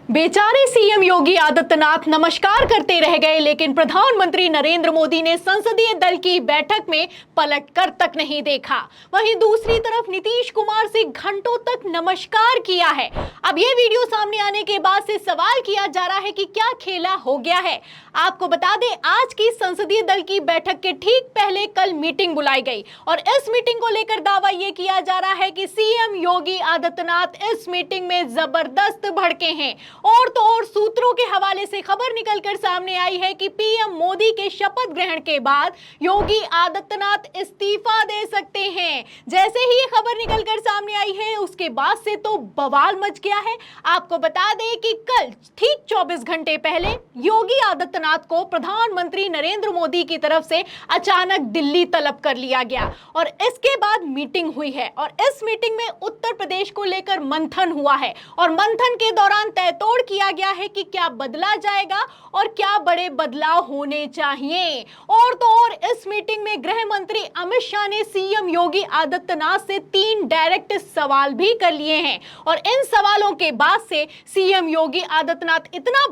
बेचारे सीएम योगी आदित्यनाथ नमस्कार करते रह गए, लेकिन प्रधानमंत्री नरेंद्र मोदी ने संसदीय दल की बैठक में पलटकर तक नहीं देखा। वहीं दूसरी तरफ नीतीश कुमार से घंटों तक नमस्कार किया है। अब ये वीडियो सामने आने के बाद से सवाल किया जा रहा है कि क्या खेला हो गया है। आपको बता दें, आज की संसदीय दल की बैठक के ठीक पहले कल मीटिंग बुलाई गई और इस मीटिंग को लेकर दावा यह किया जा रहा है कि सीएम योगी आदित्यनाथ इस मीटिंग में जबरदस्त भड़के हैं। और तो और सूत्रों के हवाले से खबर निकलकर सामने आई है कि पीएम मोदी के शपथ ग्रहण के बाद योगी आदित्यनाथ इस्तीफा दे सकते हैं। जैसे ही ये खबर निकलकर सामने आई है, उसके बाद से तो बवाल मच गया है। आपको बता दें कि कल ठीक 24 घंटे पहले योगी आदित्यनाथ को प्रधानमंत्री नरेंद्र मोदी की तरफ से अचानक दिल्ली तलब कर लिया गया और इसके बाद मीटिंग हुई है और इस मीटिंग में उत्तर प्रदेश को लेकर मंथन हुआ है और मंथन के दौरान तय तोड़ किया गया है कि क्या बदला जाएगा और क्या बड़े बदलाव होने चाहिए। और तो और इस मीटिंग में गृह मंत्री अमित शाह ने सीएम योगी आदित्यनाथ से 3 डायरेक्ट सवाल भी कर लिए हैं और इन सवालों के बाद से सीएम योगी आदित्यनाथ इतना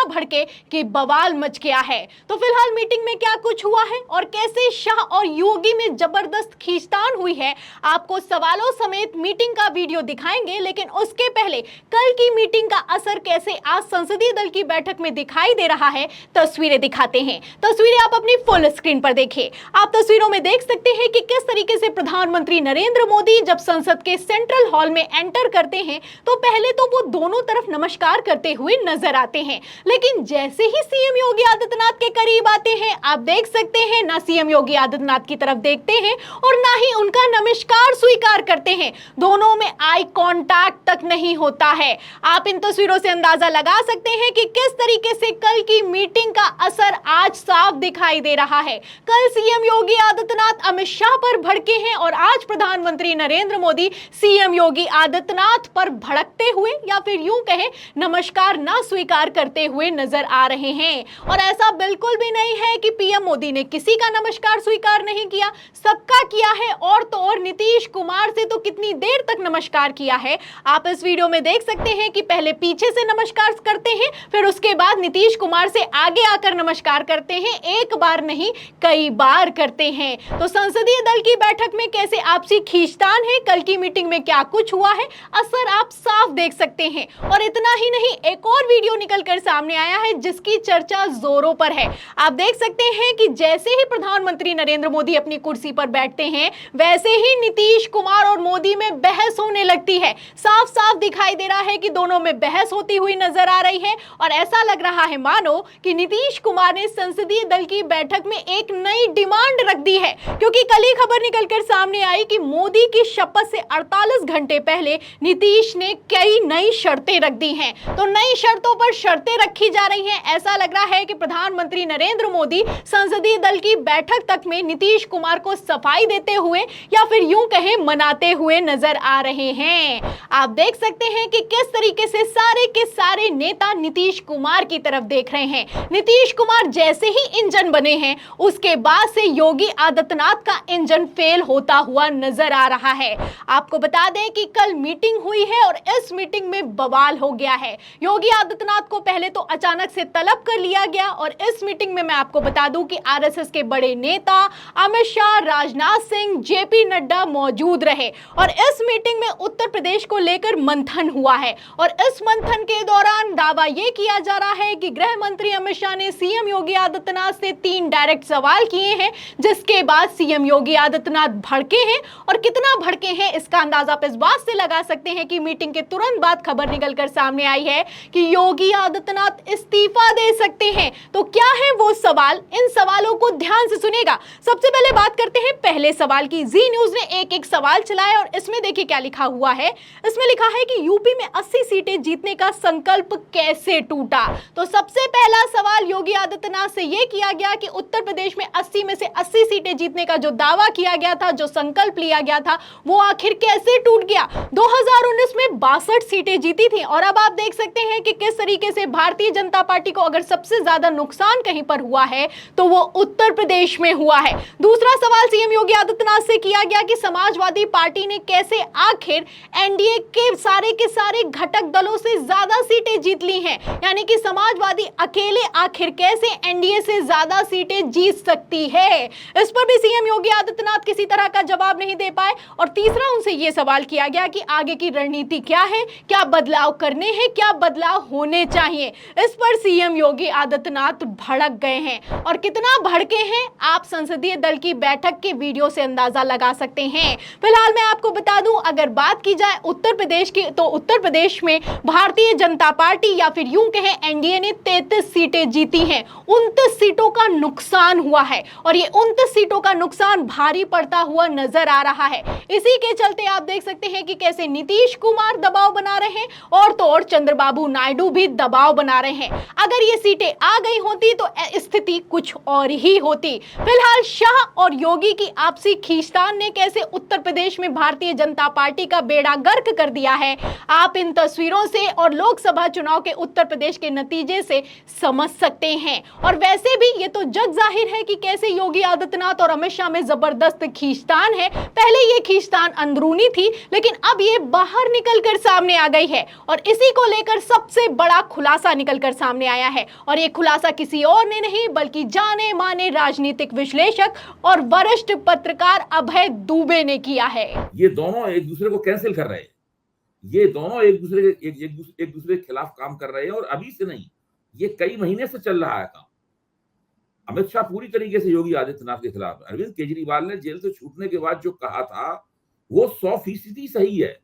भड़के कि बवाल मच गया है। तो फिलहाल मीटिंग में क्या कुछ हुआ है और कैसे शाह और योगी में जबरदस्त खींचतान हुई है, आपको सवालों समेत मीटिंग का वीडियो दिखाएंगे। लेकिन उसके पहले कल की मीटिंग का असर कैसे आज संसदीय दल की बैठक में दिखाई दे रहा है, तस्वीरें दिखाते हैं। तस्वीरें आप अपनी फुल स्क्रीन पर देखिए। आप तस्वीरों में देख सकते हैं कि किस तरीके से प्रधानमंत्री नरेंद्र मोदी जब संसद के सेंट्रल हॉल में एंटर करते हैं तो पहले तो वो दोनों तरफ नमस्कार करते हुए नजर आते हैं, लेकिन जैसे ही सीएम योगी आदित्यनाथ के करीब आते हैं, आप देख सकते हैं ना सीएम योगी आदित्यनाथ की तरफ देखते हैं और ना ही उनका नमस्कार स्वीकार करते हैं। दोनों में आई कांटेक्ट तक नहीं होता है। आप इन तस्वीरों से अंदाजा लगा सकते हैं कि किस तरीके से कल की मीटिंग का असर आज साफ दिखाई दे रहा है। कल सीएम योगी आदित्यनाथ अमित शाह पर भड़के हैं और आज प्रधानमंत्री नरेंद्र मोदी सीएम योगी आदित्यनाथ पर भड़कते हुए या फिर यूं कहें नमस्कार ना स्वीकार करते हुए नजर आ रहे हैं। और ऐसा बिल्कुल भी नहीं है कि पीएम मोदी ने किसी का नमस्कार स्वीकार नहीं किया, सबका किया है। और तो और नीतीश कुमार से तो कितनी देर तक नमस्कार किया है, आप इस वीडियो में देख सकते हैं कि पहले पीछे से नमस्कार करते हैं, फिर उसके बाद नीतीश कुमार से आगे आकर नमस्कार करते हैं। एक बार नहीं कई बार करते हैं। तो संसदीय दल की बैठक में कैसे आपसी खींचतान है, कल की मीटिंग में क्या कुछ हुआ है, असर आप साफ देख सकते हैं। और इतना ही नहीं, एक और वीडियो निकलकर सामने आया है जिसकी चर्चा जोरों पर है। आप देख सकते हैं कि जैसे ही प्रधानमंत्री नरेंद्र मोदी अपनी कुर्सी पर बैठते हैं, वैसे ही नीतीश कुमार और मोदी में बहस होने लगती है। साफ साफ दिखाई दे रहा है कि दोनों में बहस होती हुई नजर आ रही है और ऐसा लग रहा है मानो कि नीतीश कुमार ने संसदीय दल की बैठक में एक नई डिमांड रख दी है, क्योंकि कल ही खबर निकलकर सामने आई कि मोदी की शपथ से 48 घंटे पहले नीतीश ने कई नई शर्तें रख दी हैं। तो नई शर्तों पर शर्तें रखी जा रही हैं। ऐसा लग रहा है कि प्रधानमंत्री नरेंद्र मोदी संसदीय दल की बैठक तक में नीतीश कुमार को सफाई देते हुए या फिर यूं कहें मनाते हुए नजर आ रहे हैं। आप देख सकते हैं कि किस तरीके से सारे के सारे नेता नीतीश कुमार की तरफ देख रहे हैं। नीतीश कुमार जैसे ही इंजन बने हैं, उसके बाद से योगी आदित्यनाथ का इंजन फेल होता हुआ नजर आ रहा है। आपको बता दें कि कल मीटिंग हुई है और इस मीटिंग में बवाल हो गया है। योगी आदित्यनाथ को पहले तो अचानक से तलब कर लिया गया और इस मीटिंग में मैं आपको बता दूं कि आरएसएस के बड़े नेता अमित शाह, राजनाथ सिंह, जेपी नड्डा मौजूद रहे और इस मीटिंग में उत्तर प्रदेश को लेकर मंथन हुआ है। और इस मंथन के दौरान दावा यह किया जा रहा है कि गृह मंत्री अमित शाह ने सीएम योगी आदित्यनाथ से 3 डायरेक्ट सवाल किए हैं, जिसके बाद सीएम योगी आदित्यनाथ भड़के हैं। और कितना भड़के हैं इसका अंदाजा आप इस बात से लगा सकते हैं कि मीटिंग के तुरंत बाद खबर निकलकर सामने आई है कि योगी आदित्यनाथ इस्तीफा दे सकते हैं। तो क्या है वो सवाल, इन सवालों को ध्यान से सुनेगा। सबसे पहले बात करते हैं पहले सवाल की। जी न्यूज ने एक सवाल चलाया और इसमें देखिए क्या लिखा हुआ है। इसमें लिखा है कि यूपी में 80 सीटें जीतने का संकल्प कैसे टूटा। तो सबसे पहला सवाल योगी आदित्यनाथ से यह किया गया कि उत्तर प्रदेश में 80 में से 80 सीटें जीतने का जो दावा किया गया था, जो संकल्प लिया गया था, वो आखिर कैसे टूट गया। 2019 में 62 सीटें जीती थी और अब आप देख सकते हैं कि किस तरीके से भारतीय जनता पार्टी को अगर सबसे ज्यादा नुकसान कहीं पर हुआ है तो वो उत्तर प्रदेश में हुआ है। दूसरा सवाल सीएम योगी आदित्यनाथ से किया गया कि समाजवादी पार्टी ने कैसे आखिर एनडीए के सारे घटक दलों से ज्यादा सीटें जीत ली हैं। यानी कि समाजवादी अकेले आखिर कैसे एनडीए से ज्यादा सीटें जीत सकती है, इस पर भी सीएम योगी आदित्यनाथ किसी तरह का जवाब नहीं दे पाए। और तीसरा उनसे यह सवाल किया गया कि आगे की रणनीति क्या है, क्या बदलाव करने हैं, क्या बदलाव होने चाहिए। इस पर सीएम योगी आदित्यनाथ भड़क गए हैं और कितना भड़के हैं आप संसदीय दल की बैठक के वीडियो से अंदाजा लगा सकते हैं। फिलहाल मैं आपको बता दूं, अगर बात की जाए उत्तर प्रदेश की, तो उत्तर प्रदेश में भारतीय जनता पार्टी या फिर यूं कहें एनडीए ने 33 सीटें जीती हैं। 29 सीटों का नुकसान हुआ है और ये 29 सीटों का नुकसान भारी पड़ता हुआ नजर आ रहा है। इसी के चलते आप देख सकते हैं कि कैसे नीतीश कुमार दबाव बना रहे हैं और तो और चंद्रबाबू नायडू भी दबाव बना रहे हैं। अगर ये सीटें आ गई होती तो स्थिति कुछ और ही होती। फिलहाल शाह और योगी की आपसी खींचतान ने कैसे उत्तर प्रदेश में भारतीय जनता पार्टी का बेड़ा गर्क कर दिया है, आप इन तस्वीरों से और लोकसभा चुनाव के उत्तर प्रदेश के नतीजे से समझ सकते हैं। और वैसे भी ये तो जग जाहिर है कि कैसे योगी आदित्यनाथ और अमित शाह में जबरदस्त खींचतान है। पहले ये खींचतान अंदरूनी थी, लेकिन अब ये बाहर निकलकर सामने आ गई है और इसी को लेकर सबसे बड़ा खुलासा निकलकर सामने आया है। और ये खुलासा किसी और ने नहीं बल्कि जाने माने राजनीतिक विश्लेषक और वरिष्ठ पत्रकार अभय दुबे ने किया है। ये दोनों एक दूसरे को कैंसिल कर रहे हैं, ये दोनों एक दूसरे के खिलाफ काम कर रहे हैं और अभी से नहीं, ये कई महीने से चल रहा है काम। अमित शाह पूरी तरीके से योगी आदित्यनाथ के खिलाफ है। अरविंद केजरीवाल ने जेल से छूटने के बाद जो कहा था वो 100% सही है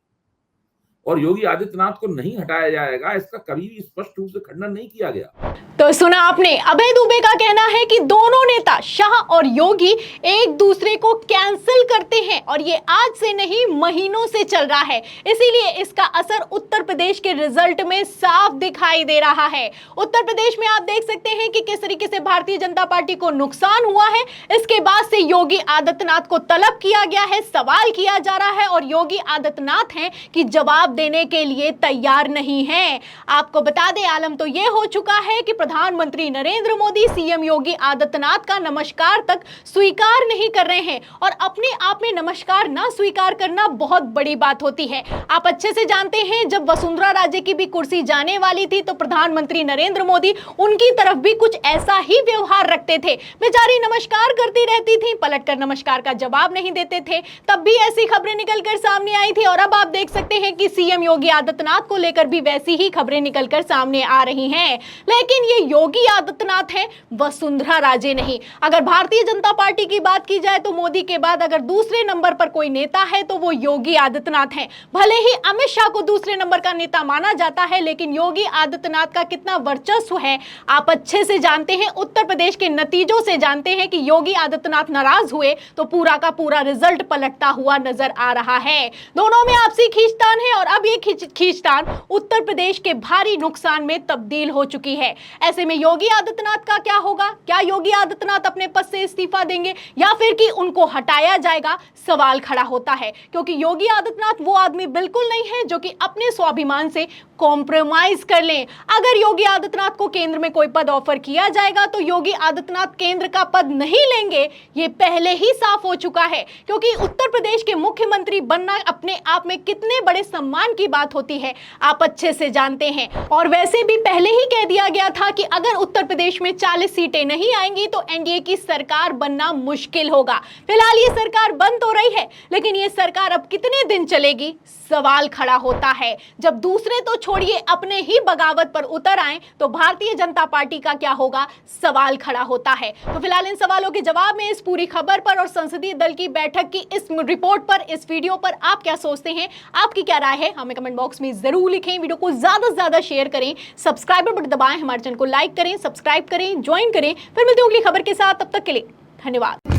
और योगी आदित्यनाथ को नहीं हटाया जाएगा, इसका कभी भी स्पष्ट रूप से खंडन नहीं किया गया। तो सुना आपने, अभय दुबे का कहना है कि दोनों नेता शाह और योगी एक दूसरे को कैंसिल करते हैं और ये आज से नहीं महीनों से चल रहा है। इसीलिए इसका असर उत्तर प्रदेश के रिजल्ट में साफ दिखाई दे रहा है। उत्तर प्रदेश में आप देख सकते हैं कि किस तरीके से भारतीय जनता पार्टी को नुकसान हुआ है। इसके बाद से योगी आदित्यनाथ को तलब किया गया है, सवाल किया जा रहा है और योगी आदित्यनाथ हैं कि जवाब देने के लिए तैयार नहीं है। आपको बता दें, आलम तो यह हो चुका है कि प्रधानमंत्री नरेंद्र मोदी सीएम योगी आदित्यनाथ का नमस्कार तक स्वीकार नहीं कर रहे हैं और अपने आप में नमस्कार ना स्वीकार करना बहुत बड़ी बात होती है। आप अच्छे से जानते हैं, जब वसुंधरा राजे की भी कुर्सी जाने वाली थी तो प्रधानमंत्री नरेंद्र मोदी उनकी तरफ भी कुछ ऐसा ही व्यवहार रखते थे। बेचारी नमस्कार करती रहती थी, पलटकर नमस्कार का जवाब नहीं देते थे। तब भी ऐसी खबरें निकलकर सामने आई थी और अब आप देख सकते हैं कि सीएम योगी आदित्यनाथ को लेकर भी वैसी ही खबरें निकलकर सामने आ रही हैं। लेकिन ये योगी आदित्यनाथ हैं, वसुंधरा राजे नहीं। अगर भारतीय जनता पार्टी की बात की जाए तो मोदी के बाद अगर दूसरे नंबर पर कोई नेता है तो वो योगी आदित्यनाथ हैं। भले ही अमित शाह को दूसरे नंबर का नेता माना जाता है, लेकिन योगी आदित्यनाथ का कितना वर्चस्व है आप अच्छे से जानते हैं। उत्तर प्रदेश के नतीजों से जानते हैं कि योगी आदित्यनाथ नाराज हुए तो पूरा का पूरा रिजल्ट पलटता हुआ नजर आ रहा है। दोनों में आपसी खींचतान है और अब ये खींचतान उत्तर प्रदेश के भारी नुकसान में तब्दील हो चुकी है। ऐसे में योगी आदित्यनाथ का क्या होगा? क्या योगी आदित्यनाथ अपने पद से इस्तीफा देंगे या फिर कि उनको हटाया जाएगा? सवाल खड़ा होता है, क्योंकि योगी आदित्यनाथ वो आदमी बिल्कुल नहीं है जो कि अपने स्वाभिमान से कॉम्प्रोमाइज कर लें। अगर योगी आदित्यनाथ को केंद्र में कोई पद ऑफर किया जाएगा तो योगी आदित्यनाथ केंद्र का पद नहीं लेंगे, ये पहले ही साफ हो चुका है। क्योंकि उत्तर प्रदेश के मुख्यमंत्री बनना अपने आप में कितने बड़े सम्मान की बात होती है आप अच्छे से जानते हैं। और वैसे भी पहले ही कह दिया गया था कि अगर उत्तर प्रदेश में 40 सीटें नहीं आएंगी तो एनडीए की सरकार बनना मुश्किल होगा। फिलहाल ये सरकार बन तो रही है, लेकिन ये सरकार अब कितने दिन चलेगी सवाल खड़ा होता है। जब दूसरे तो छोड़िए अपने ही बगावत पर उतर आए तो भारतीय जनता पार्टी का क्या होगा सवाल खड़ा होता है। तो फिलहाल इन सवालों के जवाब में इस पूरी खबर पर और संसदीय दल की बैठक की इस रिपोर्ट पर, इस वीडियो पर आप क्या सोचते हैं, आपकी क्या राय है, हमें कमेंट बॉक्स में जरूर लिखें। वीडियो को ज्यादा से ज्यादा शेयर करें, सब्सक्राइबर बटन दबाएं, हमारे चैनल को लाइक करें, सब्सक्राइब करें, ज्वाइन करें। फिर मिलते हैं अगली खबर के साथ, तब तक के लिए धन्यवाद।